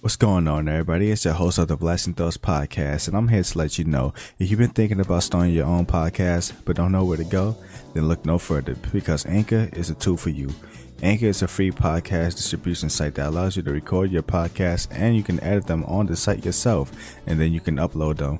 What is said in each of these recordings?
What's going on, everybody? It's your host of the Blasting Thoughts podcast, and I'm here to let you know if you've been thinking about starting your own podcast but don't know where to go, then look no further, because Anchor is a tool for you. Anchor is a free podcast distribution site that allows you to record your podcasts, and you can edit them on the site yourself, and then you can upload them.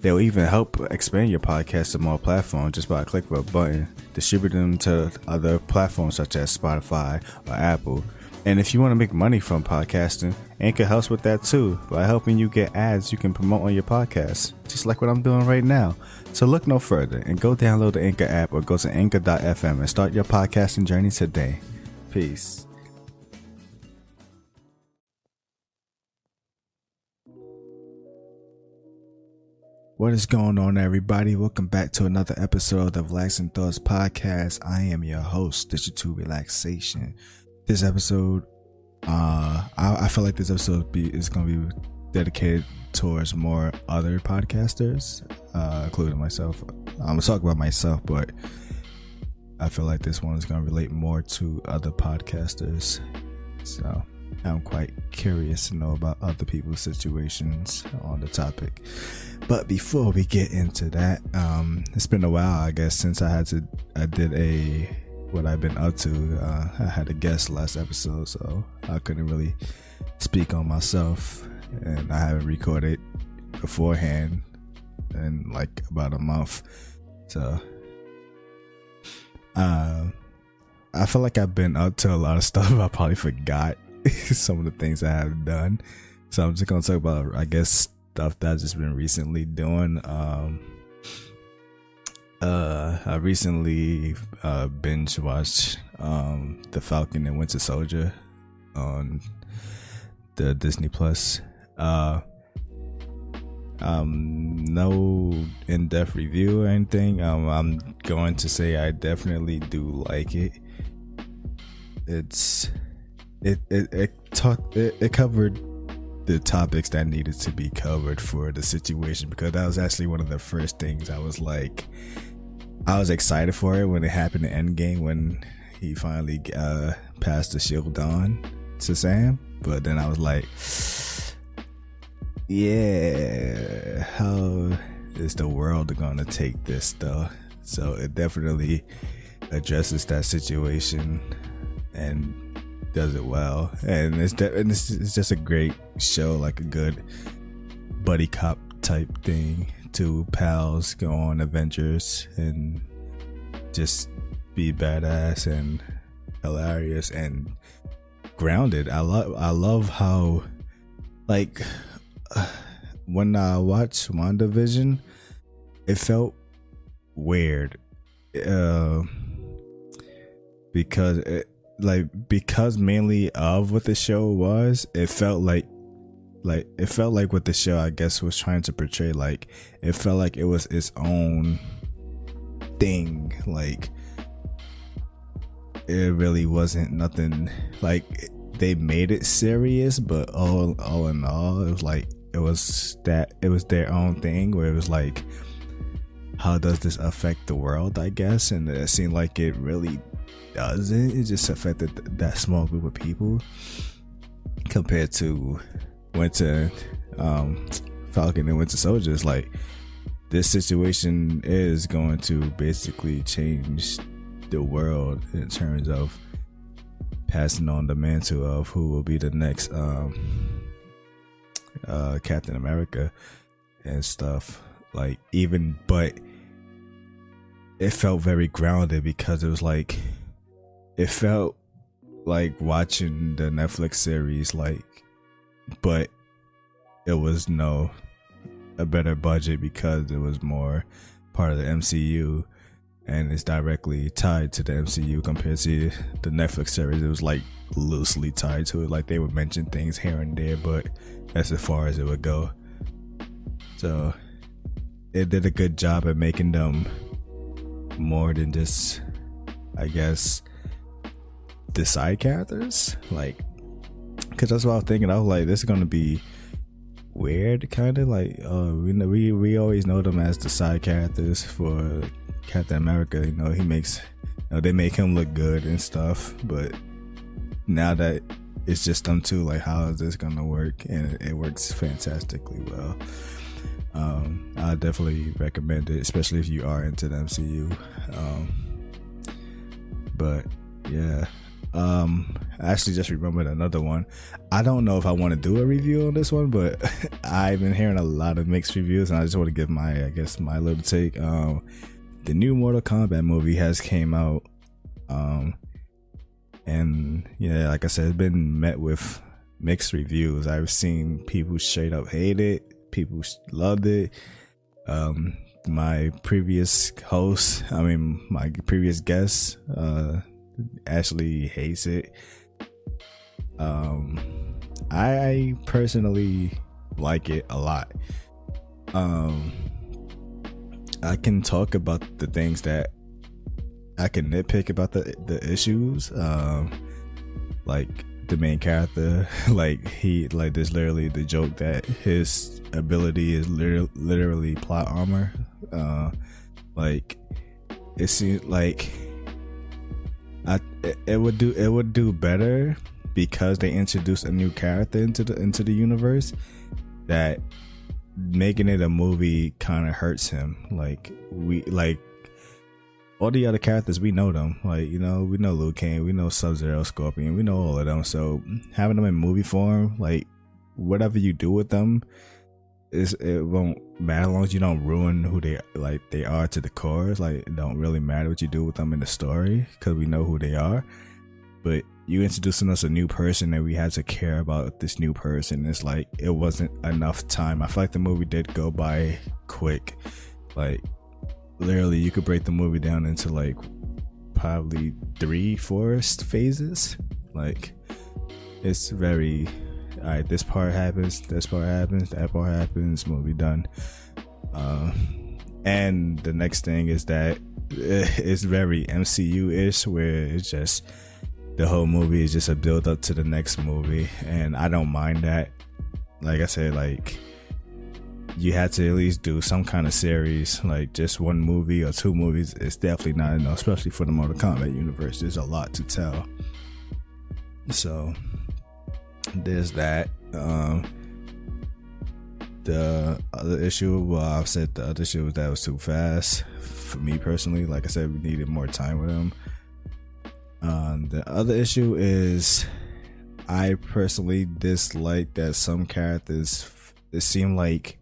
They'll even help expand your podcast to more platforms just by a click of a button, distribute them to other platforms such as Spotify or Apple. And if you want to make money from podcasting, Anchor helps with that too by helping you get ads you can promote on your podcast, just like what I'm doing right now. So look no further and go download the Anchor app or go to anchor.fm and start your podcasting journey today. Peace. What is going on, everybody? Welcome back to another episode of the Relaxing Thoughts podcast. I am your host, Digital Relaxation. This episode, I feel like this episode is going to be dedicated towards more other podcasters, including myself. I'm going to talk about myself, but I feel like this one is going to relate more to other podcasters. So I'm quite curious to know about other people's situations on the topic. But before we get into that, it's been a while, I guess, since I did what I've been up to. I had a guest last episode, so I couldn't really speak on myself, and I haven't recorded beforehand in like about a month. So I feel like I've been up to a lot of stuff. I probably forgot some of the things I have done, so I'm just gonna talk about, I guess, stuff that I've just been recently doing. I recently binge watched The Falcon and Winter Soldier on the Disney Plus. No in-depth review or anything. I'm going to say I definitely do like it. It covered the topics that needed to be covered for the situation, because that was actually one of the first things I was excited for it when it happened in Endgame, when he finally passed the shield on to Sam. But then I was like, yeah, how is the world gonna take this though? So it definitely addresses that situation and does it well, and it's just a great show, like a good buddy cop type thing. Two pals go on adventures and just be badass and hilarious and grounded. I love how, like, when I watched WandaVision, it felt weird because mainly of what the show was, it felt like what the show, I guess, was trying to portray. Like, it felt like it was its own thing. Like, it really wasn't nothing. Like, they made it serious, but all in all, it was their own thing, where it was like, how does this affect the world, I guess? And it seemed like it really doesn't. It just affected that small group of people, compared to Falcon and Winter Soldier. Is like, this situation is going to basically change the world in terms of passing on the mantle of who will be the next Captain America and stuff. Like, but it felt very grounded, because it was like, it felt like watching the Netflix series, like, but it was a better budget, because it was more part of the MCU and it's directly tied to the MCU, compared to the Netflix series. It was like loosely tied to it, like they would mention things here and there, but that's as far as it would go. So it did a good job at making them more than just, I guess, the side characters. Like, because that's what I was thinking. I was like, this is gonna be weird, kind of like, we always know them as the side characters for Captain America. They make him look good and stuff, but now that it's just them two. Like, how is this gonna work? And it works fantastically well. I definitely recommend it, especially if you are into the MCU. But yeah, I actually just remembered another one. I don't know if I want to do a review on this one, but I've been hearing a lot of mixed reviews, and I just want to give my little take. The new Mortal Kombat movie has came out, and yeah, like I said, it's been met with mixed reviews. I've seen people straight up hate it, people loved it. My previous guest actually hates it. I personally like it a lot. I can talk about the things that I can nitpick about the issues, like the main character, there's literally the joke that his ability is literally plot armor. It seems like it would do better because they introduced a new character into the universe, that making it a movie kind of hurts him. All the other characters, we know them. We know Liu Kang, we know Sub-Zero, Scorpion, we know all of them. So having them in movie form, whatever you do with them, it won't matter as long as you don't ruin who they are to the core. It don't really matter what you do with them in the story because we know who they are. But you introducing us a new person and we had to care about this new person. It's it wasn't enough time. I feel like the movie did go by quick. Literally, you could break the movie down into probably 3-4 phases. It's very, alright, this part happens, that part happens, movie done. And the next thing is that it's very MCU-ish, where it's just the whole movie is just a build up to the next movie, and I don't mind that. Like I said, you had to at least do some kind of series. Just one movie or 2 movies, it's definitely not enough, especially for the Mortal Kombat universe. There's a lot to tell. So there's that. The other issue, I've said the other issue was that it was too fast for me personally. Like I said, we needed more time with him. The other issue is I personally dislike that some characters, it seemed like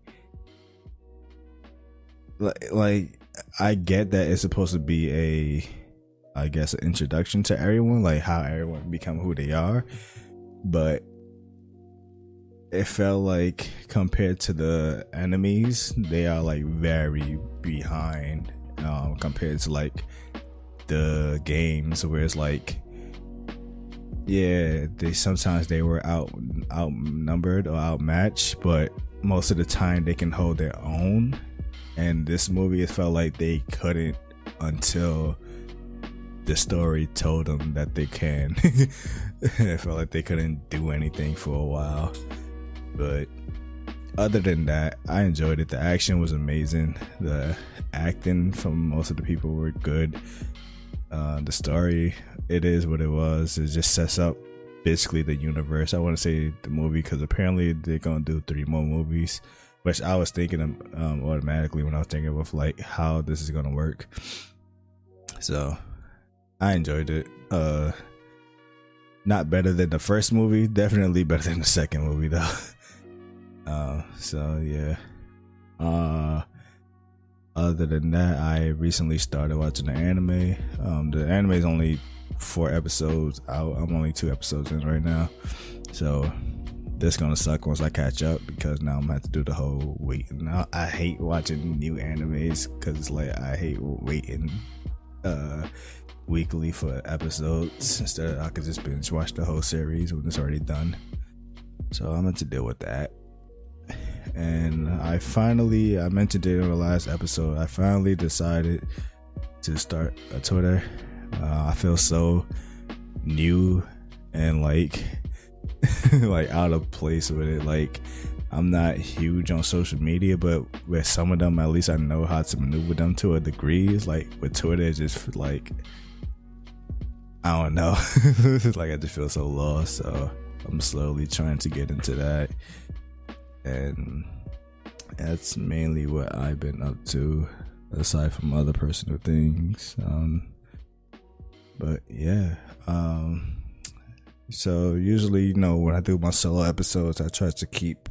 I get that it's supposed to be an introduction to everyone, how everyone become who they are, but it felt like compared to the enemies, they are very behind compared to the games, where it's they were outnumbered or outmatched, but most of the time they can hold their own. And this movie, it felt like they couldn't until the story told them that they can. It felt like they couldn't do anything for a while. But other than that, I enjoyed it. The action was amazing. The acting from most of the people were good. The story, it is what it was. It just sets up basically the universe. I want to say the movie because apparently they're going to do 3 more movies, which I was thinking automatically when I was thinking of how this is going to work. So I enjoyed it. Not better than the first movie, definitely better than the second movie though. So yeah. Other than that, I recently started watching the anime. The anime is only 4 episodes out. I'm only 2 episodes in right now, so this gonna suck once I catch up, because now I'm gonna have to do the whole waiting. I hate watching new animes because I hate waiting weekly for episodes. Instead, I could just binge watch the whole series when it's already done. So I'm going to deal with that. And I mentioned it in the last episode, I finally decided to start a Twitter. I feel so new and out of place with it. I'm not huge on social media, but with some of them, at least I know how to maneuver them to a degree. It's with Twitter, it's just I don't know. It's I just feel so lost. So I'm slowly trying to get into that, and that's mainly what I've been up to, aside from other personal things. But yeah, so usually, when I do my solo episodes, I try to keep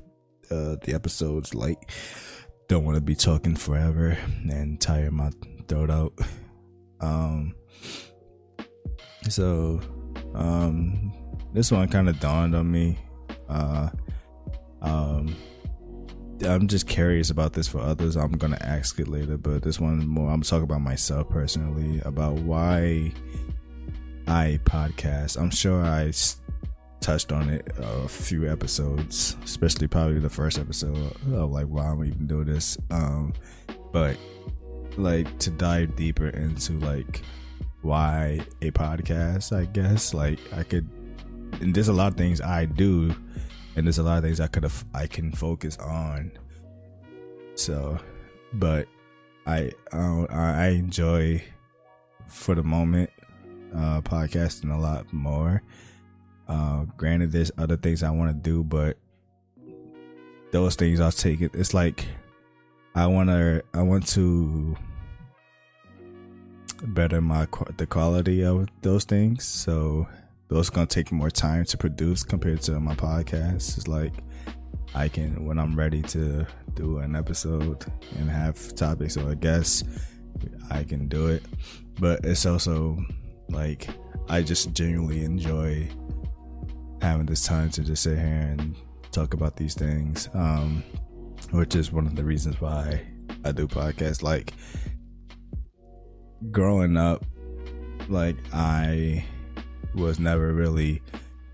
the episodes light. Don't want to be talking forever and tire my throat out. So this one kind of dawned on me. I'm just curious about this for others. I'm gonna ask it later, but this one more, I'm talking about myself personally, about why I podcast. I'm sure I touched on it a few episodes, especially probably the first episode of like why I'm even doing this. But like to dive deeper into like why a podcast, I guess, like and there's a lot of things I do, and there's a lot of things I can focus on. So, but I enjoy, for the moment, podcasting a lot more. Granted, there's other things I want to do, but those things I'll take it. It's like I want to better the quality of those things. So those gonna take more time to produce compared to my podcast. It's like I can, when I'm ready to do an episode and have topics or a guest, I can do it. But it's also like I just genuinely enjoy having this time to just sit here and talk about these things, which is one of the reasons why I do podcasts. Like growing up, like I was never really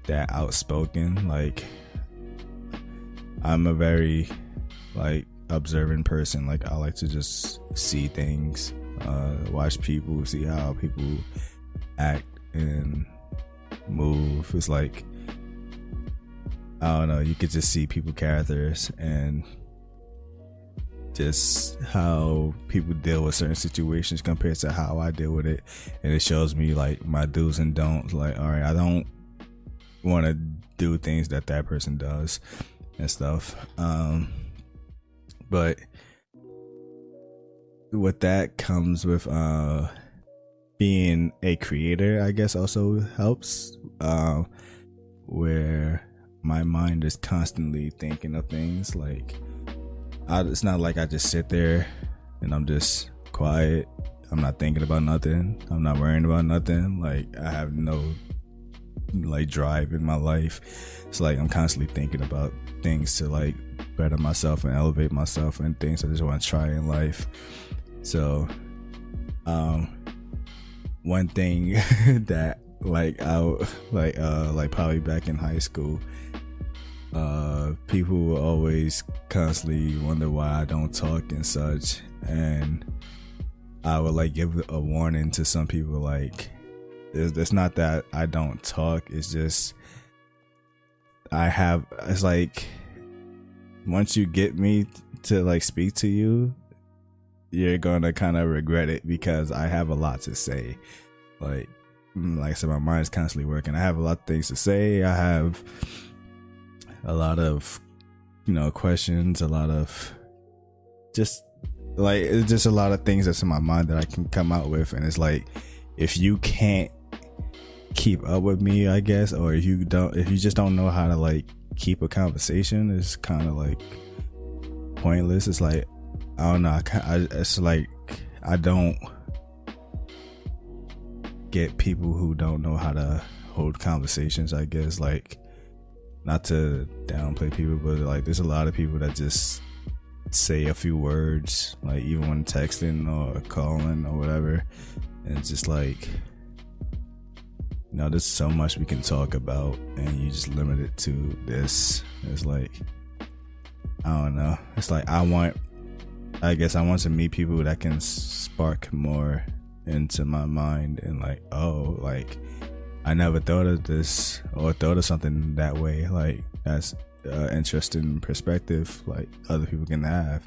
that outspoken. Like I'm a very like observant person. Like I like to just see things, watch people, see how people act and move. It's like, I don't know, you could just see people characters and just how people deal with certain situations compared to how I deal with it. And it shows me like my do's and don'ts. Like, all right, I don't want to do things that person does and stuff. But with that comes with being a creator, I guess, also helps, where my mind is constantly thinking of things. Like it's not like I just sit there and I'm just quiet. I'm not thinking about nothing. I'm not worrying about nothing. Like I have no like drive in my life. It's like I'm constantly thinking about things to like better myself and elevate myself, and things I just want to try in life. So one thing that like I like probably back in high school, people will always constantly wonder why I don't talk and such, and I would like give a warning to some people, like it's not that I don't talk, it's just it's like once you get me to like speak to you, you're gonna kind of regret it, because I have a lot to say. Like I said, my mind's constantly working. I have a lot of things to say. I have a lot of questions, a lot of just like, it's just a lot of things that's in my mind that I can come out with. And it's like, if you can't keep up with me, I guess, or if you just don't know how to like keep a conversation, it's kind of like pointless. It's like, I don't know, it's like I don't get people who don't know how to hold conversations, I guess. Like, not to downplay people, but like there's a lot of people that just say a few words, like even when texting or calling or whatever, and it's just like, there's so much we can talk about, and you just limit it to this. It's like, I don't know, it's like I want to meet people that can spark more into my mind, and like, oh, like I never thought of this or thought of something that way. Like that's interesting perspective like other people can have,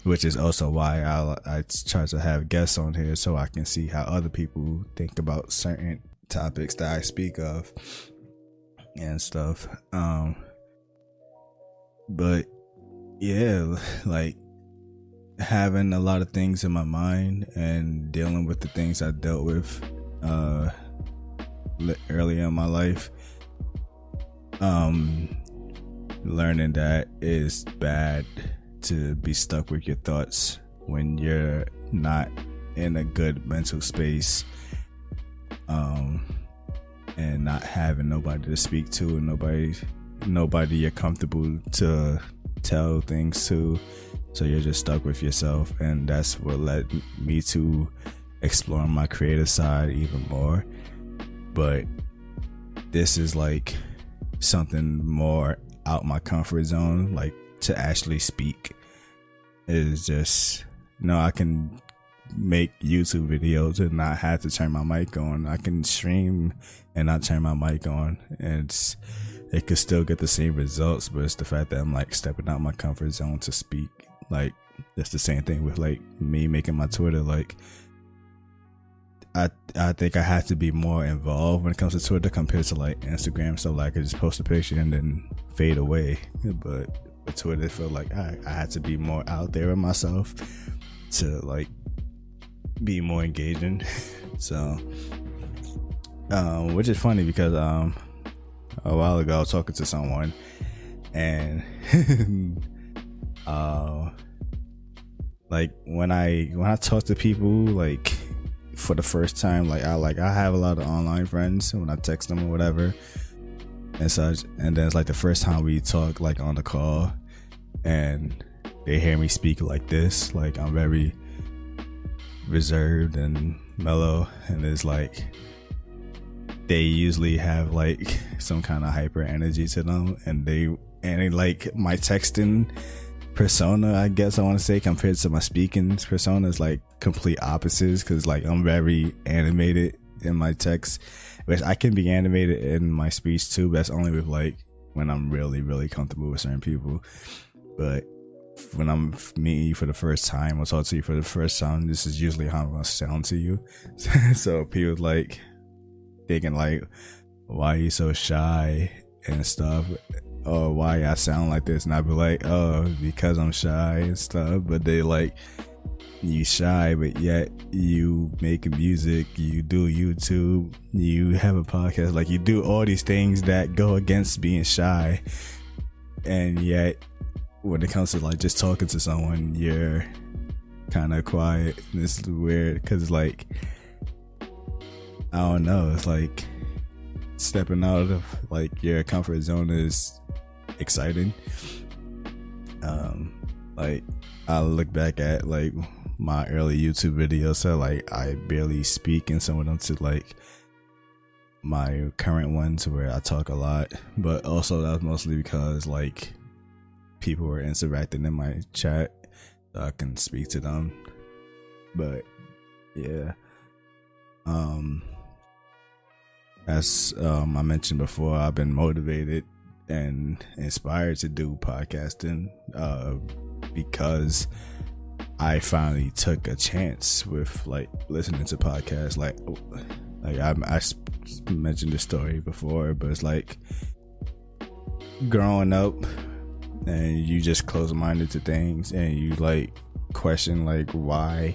which is also why I try to have guests on here, so I can see how other people think about certain topics that I speak of. and stuff. But yeah, like having a lot of things in my mind and dealing with the things I dealt with earlier in my life, learning that it's bad to be stuck with your thoughts when you're not in a good mental space, and not having nobody to speak to, and nobody you're comfortable to tell things to, so you're just stuck with yourself. And that's what led me to exploring my creative side even more. But this is like something more out my comfort zone, like to actually speak is just, I can make YouTube videos and not have to turn my mic on. I can stream and not turn my mic on, and it could still get the same results. But it's the fact that I'm like stepping out my comfort zone to speak. Like it's the same thing with like me making my Twitter. Like I think I have to be more involved when it comes to Twitter compared to like Instagram. So like I just post a picture and then fade away. But with Twitter, I feel like I had to be more out there with myself to like be more engaging. So which is funny because a while ago I was talking to someone, and like when I talk to people like for the first time, I have a lot of online friends when I text them or whatever and such, and then it's like the first time we talk like on the call and they hear me speak like this, like I'm very reserved and mellow, and it's like they usually have like some kind of hyper energy to them, and like my texting persona, I guess I want to say, compared to my speaking persona is like complete opposites, because like I'm very animated in my text, which I can be animated in my speech too, but that's only with like when I'm really, really comfortable with certain people. But when I'm meeting you for the first time or talk to you for the first time, this is usually how I'm gonna sound to you. So people like thinking like, why are you so shy and stuff, or why I sound like this, and I'd be like, oh, because I'm shy and stuff. But they like, you shy, but yet you make music, you do YouTube, you have a podcast, like you do all these things that go against being shy, and yet when it comes to like just talking to someone, you're kind of quiet. And this is weird because like, I don't know, it's like stepping out of like your comfort zone is exciting. Like I look back at like my early YouTube videos, so like I barely speak in some of them, to like my current ones where I talk a lot. But also that was mostly because like people were interacting in my chat, so I can speak to them. But yeah, as I mentioned before, I've been motivated and inspired to do podcasting because I finally took a chance with like listening to podcasts. Like I mentioned this story before, but it's like growing up and you just close-minded to things, and you like question like why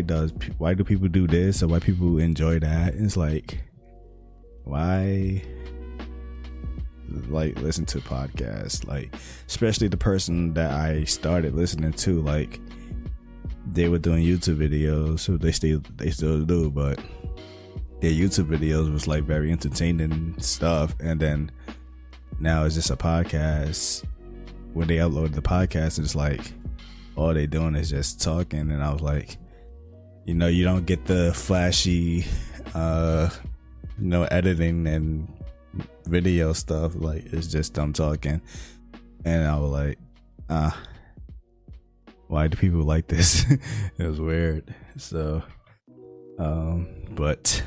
do people do this, or why people enjoy that. And it's like, why like listen to podcasts? Like especially the person that I started listening to, like they were doing YouTube videos, so they still do, but their YouTube videos was like very entertaining stuff. And then now it's just a podcast. When they upload the podcast, it's like all they doing is just talking. And I was like, you don't get the flashy editing and video stuff. Like it's just them talking. And I was like, why do people like this? It was weird. So but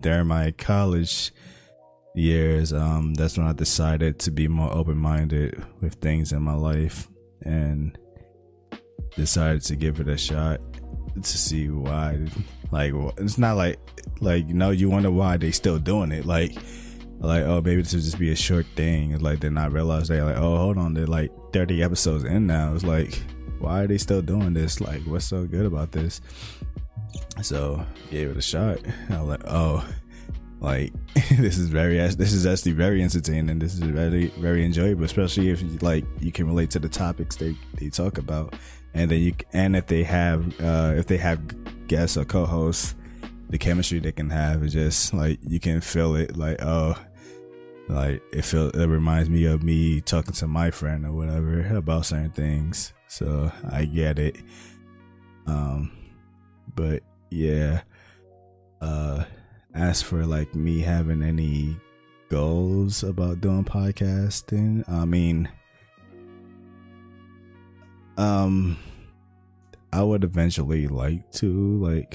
during my college years, that's when I decided to be more open-minded with things in my life, and decided to give it a shot to see why. Like it's not like you wonder why they still doing it. Like like, oh, maybe this would just be a short thing. It's like, then I realized they're like, oh, hold on, they're like 30 episodes in now. It's like, why are they still doing this? Like, what's so good about this? So gave it a shot. I was like, oh, like this is actually very entertaining. This is very enjoyable, especially if you can relate to the topics they talk about, and then if they have guests or co-hosts, the chemistry they can have is just like, you can feel it. Like, oh, like it reminds me of me talking to my friend or whatever about certain things. So I get it. But yeah, as for like me having any goals about doing podcasting, I mean, I would eventually like to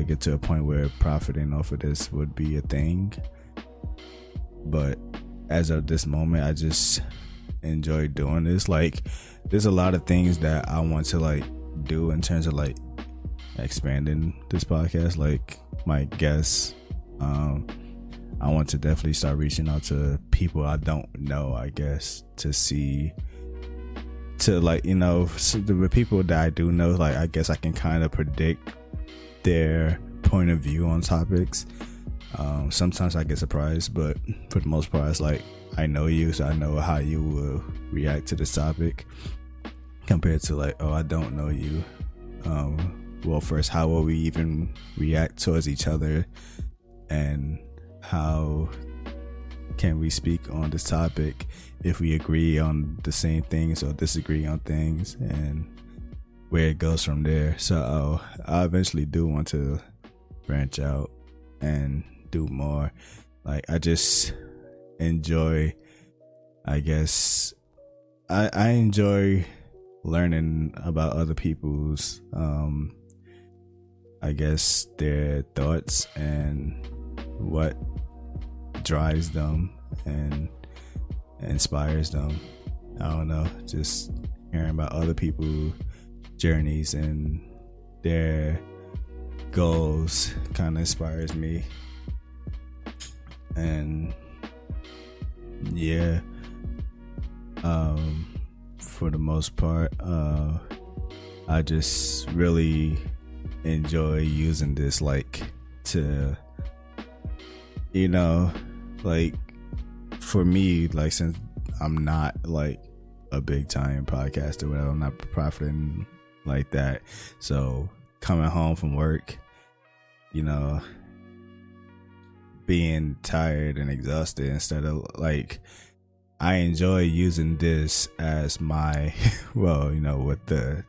get to a point where profiting off of this would be a thing, but as of this moment, I just enjoy doing this. Like, there's a lot of things that I want to like do in terms of like expanding this podcast, like my guests. I want to definitely start reaching out to people I don't know, I guess, to like, you know, the people that I do know, like, I guess I can kind of predict their point of view on topics. Sometimes I get surprised, but for the most part, it's like, I know you, so I know how you will react to this topic, compared to like, oh, I don't know you. Well, first, how will we even react towards each other, and how can we speak on this topic if we agree on the same things or disagree on things, and where it goes from there. So I eventually do want to branch out and do more. Like, I just enjoy, I guess, I enjoy learning about other people's I guess their thoughts and what drives them and inspires them. I don't know, just hearing about other people's journeys and their goals kind of inspires me. And yeah, for the most part, I just really enjoy using this, like, to, you know, like, for me, like, since I'm not like a big time podcaster, whatever, I'm not profiting like that, so coming home from work, you know, being tired and exhausted, instead of like, I enjoy using this as my well, you know, with the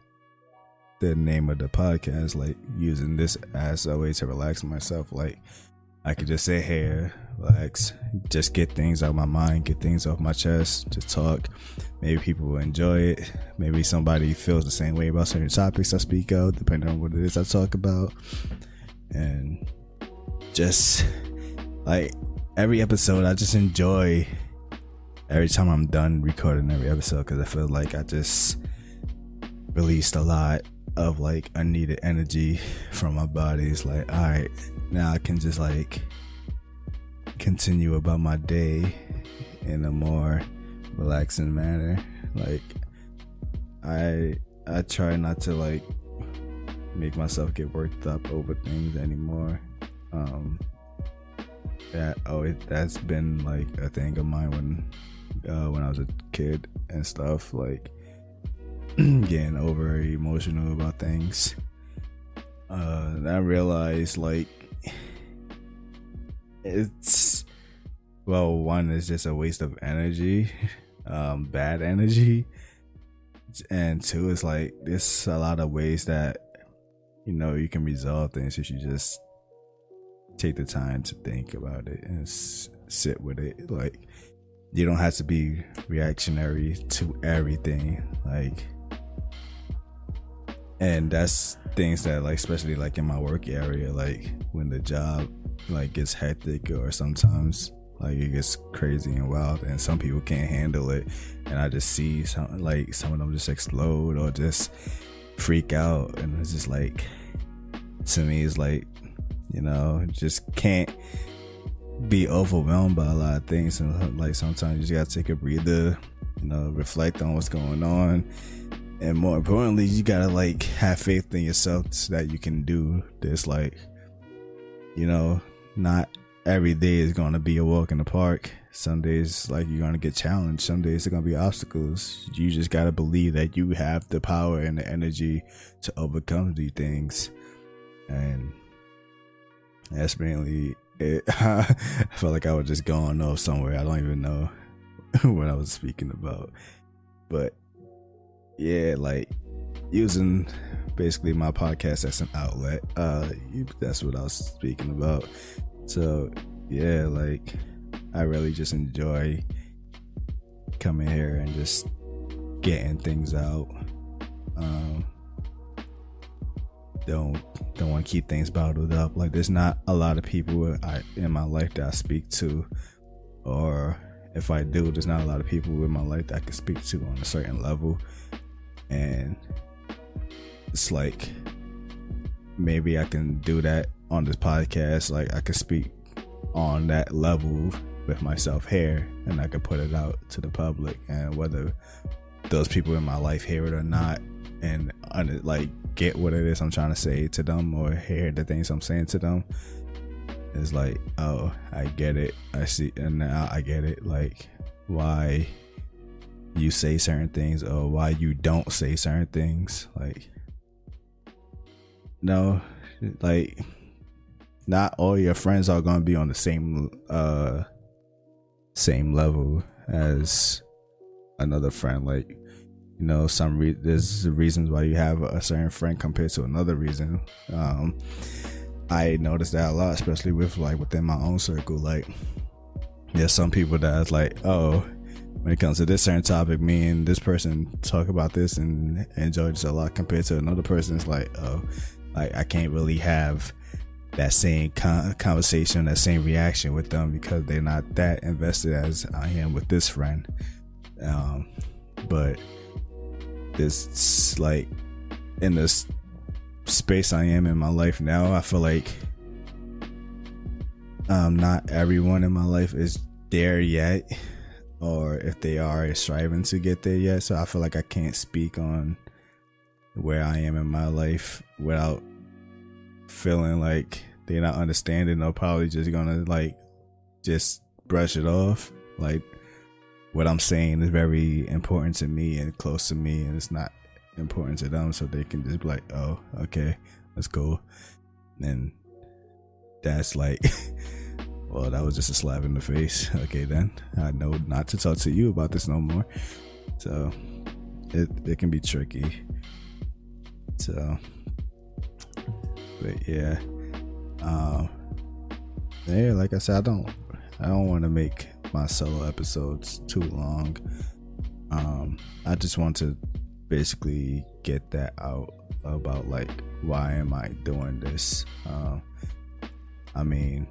name of the podcast, like, using this as a way to relax myself. Like, I could just sit here, relax, just get things out of my mind, get things off my chest, just talk. Maybe people will enjoy it. Maybe somebody feels the same way about certain topics I speak of, depending on what it is I talk about. And just like, every episode, I just enjoy every time I'm done recording every episode, because I feel like I just released a lot of like unneeded energy from my body. It's like, all right, now I can just like continue about my day in a more relaxing manner. Like, I try not to like make myself get worked up over things anymore. That's been like a thing of mine when I was a kid and stuff, like getting over emotional about things. And I realized, like, it's, well, one, is just a waste of energy, bad energy, and two, it's like, there's a lot of ways that, you know, you can resolve things if you just take the time to think about it and sit with it. Like, you don't have to be reactionary to everything, like, and that's things that, like, especially like in my work area, like when the job like gets hectic, or sometimes like it gets crazy and wild, and some people can't handle it, and I just see some of them just explode or just freak out, and it's just like, to me, it's like, you know, just can't be overwhelmed by a lot of things, and like sometimes you just gotta take a breather, reflect on what's going on, and more importantly, you gotta like have faith in yourself so that you can do this. Like, not every day is gonna be a walk in the park. Some days, like, you're gonna get challenged. Some days are gonna be obstacles. You just gotta believe that you have the power and the energy to overcome these things, and that's mainly it. I felt like I was just going off somewhere. I don't even know what I was speaking about, but yeah, like using basically my podcast as an outlet. That's what I was speaking about. So yeah, like I really just enjoy coming here and just getting things out. Don't want to keep things bottled up. Like, there's not a lot of people in my life that I speak to, or if I do, there's not a lot of people in my life that I can speak to on a certain level. And it's like, maybe I can do that on this podcast. Like, I can speak on that level with myself here, and I can put it out to the public, and whether those people in my life hear it or not, and like get what it is I'm trying to say to them, or hear the things I'm saying to them, it's like, oh, I get it, I see, and now I get it, like why you say certain things or why you don't say certain things. Like, no, like not all your friends are gonna be on the same level as another friend. Like, there's reasons why you have a certain friend compared to another reason. I noticed that a lot, especially with like within my own circle. Like, there's some people that's like, oh, when it comes to this certain topic, me and this person talk about this and enjoy this a lot, compared to another person. It's like, oh, like I can't really have that same conversation, that same reaction with them, because they're not that invested as I am with this friend. But this, like, in this space I am in my life now, I feel like not everyone in my life is there yet, or if they are, is striving to get there yet. So I feel like I can't speak on where I am in my life without feeling like they're not understanding, or probably just gonna like just brush it off. Like, what I'm saying is very important to me and close to me, and it's not important to them, so they can just be like, oh, okay, let's go. And that's like, well, that was just a slap in the face. Okay, then I know not to talk to you about this no more. So it can be tricky. So, but yeah, yeah, like I said, I don't want to make my solo episodes too long. I just want to basically get that out about like, why am I doing this? I mean,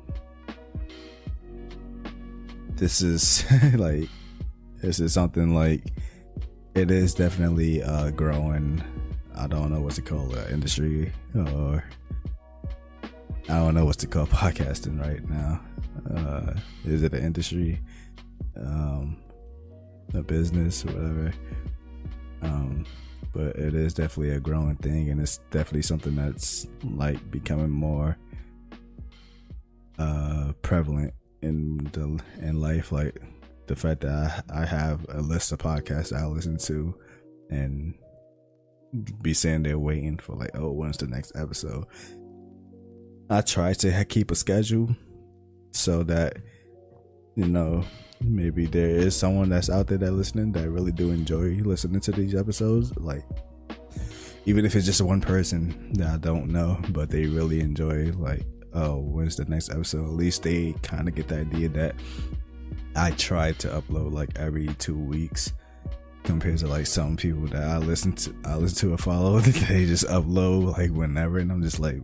this is like, this is something like, it is definitely growing. I don't know what to call it, industry, or I don't know what to call podcasting right now. Is it an industry, a business, whatever? But it is definitely a growing thing, and it's definitely something that's like becoming more prevalent in life. Like, the fact that I have a list of podcasts I listen to, and be sitting there waiting for like, oh, when's the next episode? I try to keep a schedule so that, maybe there is someone that's out there that listening that really do enjoy listening to these episodes. Like, even if it's just one person that I don't know, but they really enjoy, like, oh, when's the next episode? At least they kind of get the idea that I try to upload like every 2 weeks, compared to like some people that I listen to or follow, they just upload like whenever, and I'm just like,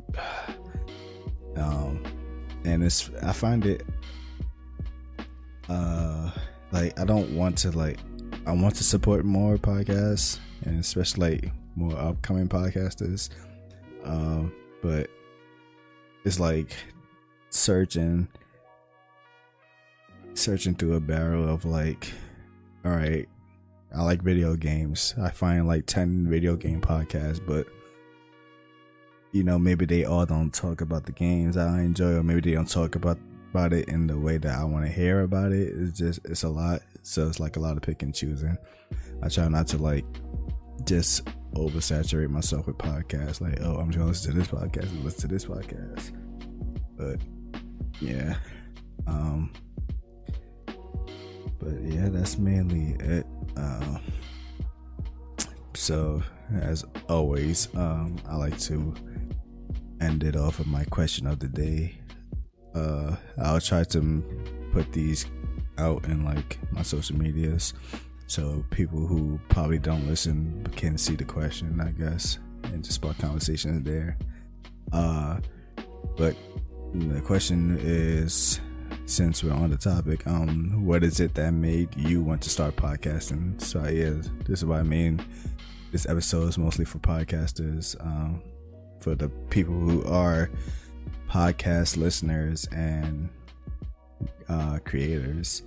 and I find it like, I don't want to, like, I want to support more podcasts, and especially like more upcoming podcasters, but it's like searching searching through a barrel of like, all right, I like video games. I find like 10 video game podcasts, but you know, maybe they all don't talk about the games I enjoy, or maybe they don't talk about it in the way that I want to hear about it. It's a lot, so it's like a lot of pick and choosing. I try not to like just oversaturate myself with podcasts, like, oh, I'm just gonna listen to this podcast and listen to this podcast. But yeah, that's mainly it. So as always, I like to end it off with my question of the day. I'll try to put these out in like my social medias, so people who probably don't listen can see the question, I guess, and just spark conversations there. But the question is, since we're on the topic, what is it that made you want to start podcasting? So yeah, this is what I mean. This episode is mostly for podcasters, for the people who are podcast listeners and creators.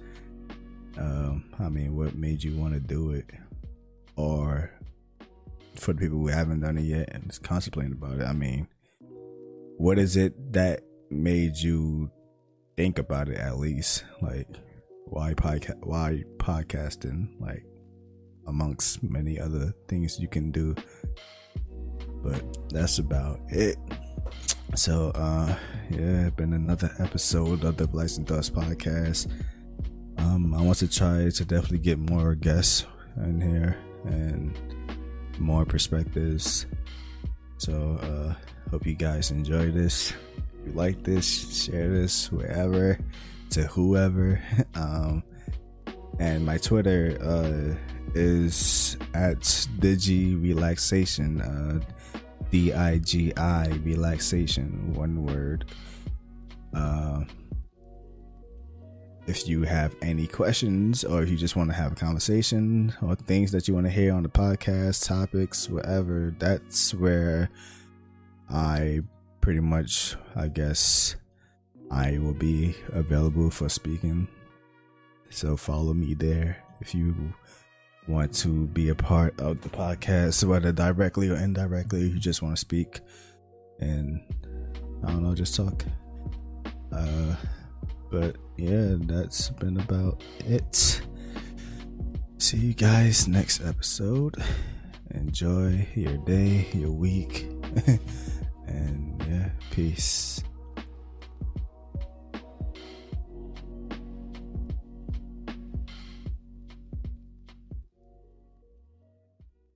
I mean, what made you want to do it? Or for the people who haven't done it yet and is contemplating about it, I mean, what is it that made you think about it, at least? Like, why podcasting? Like, amongst many other things you can do. But that's about it. So yeah, been another episode of the Lights and Thoughts podcast. I want to try to definitely get more guests in here and more perspectives. So hope you guys enjoy this. If you like this, share this wherever, to whoever. And my Twitter is at Digi Relaxation, DIGI Relaxation, one word. If you have any questions, or if you just want to have a conversation, or things that you want to hear on the podcast, topics, whatever, that's where I pretty much, I guess, I will be available for speaking. So follow me there if you want to be a part of the podcast, whether directly or indirectly. You just want to speak and, I don't know, just talk. But yeah, that's been about it. See you guys next episode. Enjoy your day, your week, and yeah, peace.